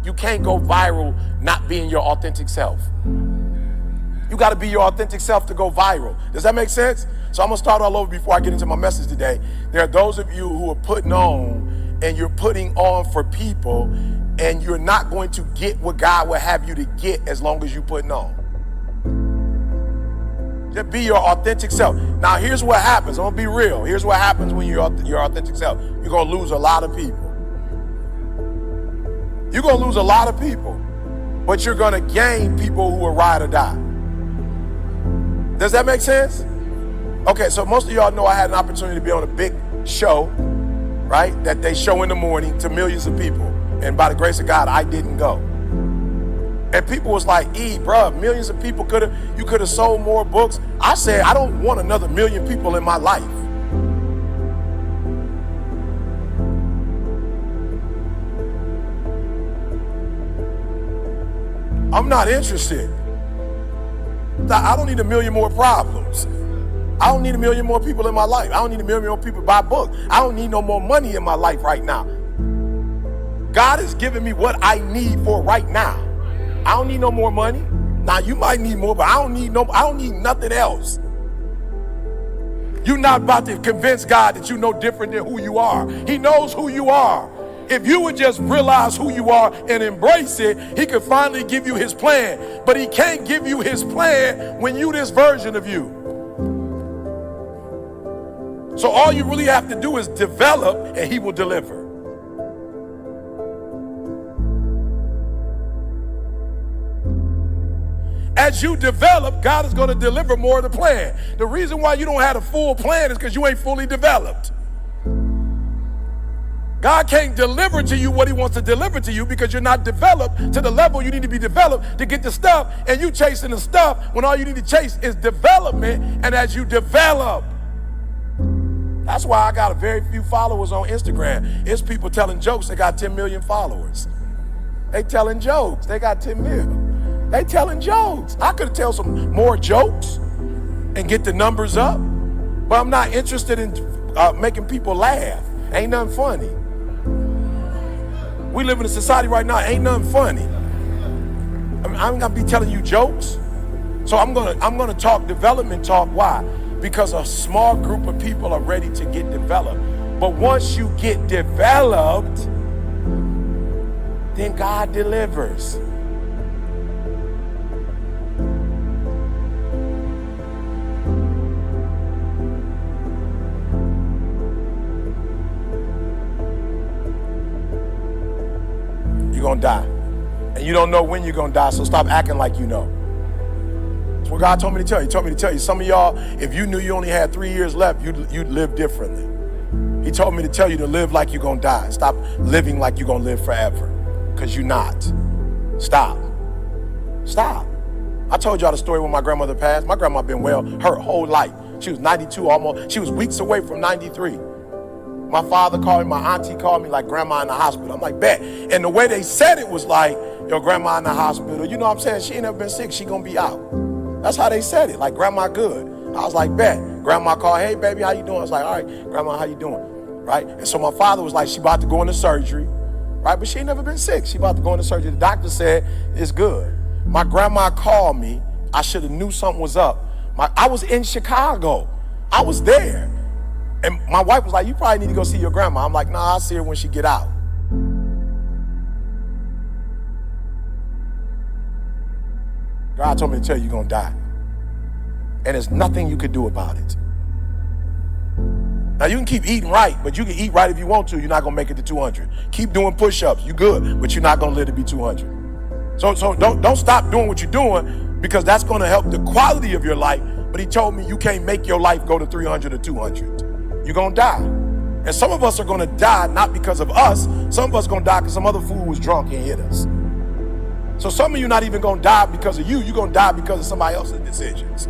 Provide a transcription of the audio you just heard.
You can't go viral not being your authentic self. You got to be your authentic self to go viral. Does that make sense? So I'm going to start all over before I get into my message today. There are those of you who are putting on, and you're putting on for people, and you're not going to get what God will have you to get as long as you're putting on. Just be your authentic self. Now, here's what happens. I'm going to be real. Here's what happens when you're your authentic self. You're going to lose a lot of people. You're going to lose a lot of people, but you're going to gain people who will ride or die. Does that make sense? Okay, so most of y'all know I had an opportunity to be on a big show, right? That they show in the morning to millions of people. And by the grace of God, I didn't go. And people was like, bruh, millions of people you could have sold more books. I said, I don't want another million people in my life. I'm not interested. I don't need a million more problems. I don't need a million more people in my life. I don't need a million more people to buy books. I don't need no more money in my life right now. God is giving me what I need for right now. I don't need no more money. Now you might need more, but I don't need nothing else. You're not about to convince God that you know different than who you are. He knows who you are. If you would just realize who you are and embrace it, he could finally give you his plan. But he can't give you his plan when you this version of you. So all you really have to do is develop, and he will deliver. As you develop, God is going to deliver more of the plan. The reason why you don't have a full plan is because you ain't fully developed. God can't deliver to you what he wants to deliver to you because you're not developed to the level you need to be developed to get the stuff, and you chasing the stuff when all you need to chase is development. And as you develop, that's why I got very few followers on Instagram. It's people telling jokes. They got 10 million followers. They telling jokes. They got 10 million. They telling jokes. I could tell some more jokes and get the numbers up, but I'm not interested in making people laugh. Ain't nothing funny. We live in a society right now, ain't nothing funny. I'm gonna be telling you jokes. So I'm gonna talk development talk. Why? Because a small group of people are ready to get developed. But once you get developed, then God delivers. You're gonna die. And you don't know when you're gonna die, so stop acting like you know. That's what God told me to tell you. He told me to tell you, some of y'all, if you knew you only had 3 years left, you'd live differently. He told me to tell you to live like you're gonna die. Stop living like you're gonna live forever, because you're not. Stop. I told y'all the story when my grandmother passed. My grandma been well her whole life. She was 92 almost. She was weeks away from 93. My father called me, my auntie called me like, grandma in the hospital. I'm like, bet. And the way they said it was like, your grandma in the hospital. You know what I'm saying? She ain't never been sick. She gonna be out. That's how they said it, like grandma good. I was like, bet. Grandma called, hey baby, how you doing? I was like, all right, grandma, how you doing? Right? And so my father was like, she about to go into surgery, right? But she ain't never been sick. She about to go into surgery. The doctor said, it's good. My grandma called me. I should have knew something was up. I was in Chicago. I was there. And my wife was like, you probably need to go see your grandma. I'm like, nah, I'll see her when she get out. God told me to tell you you're gonna die. And there's nothing you could do about it. Now you can keep eating right, but you can eat right if you want to. You're not gonna make it to 200. Keep doing push-ups, you good, but you're not gonna live to be 200. So don't stop doing what you're doing, because that's gonna help the quality of your life. But he told me you can't make your life go to 300 or 200. You're gonna die. And some of us are gonna die not because of us. Some of us are gonna die because some other fool was drunk and hit us. So some of you not even gonna die because of you. You're gonna die because of somebody else's decisions.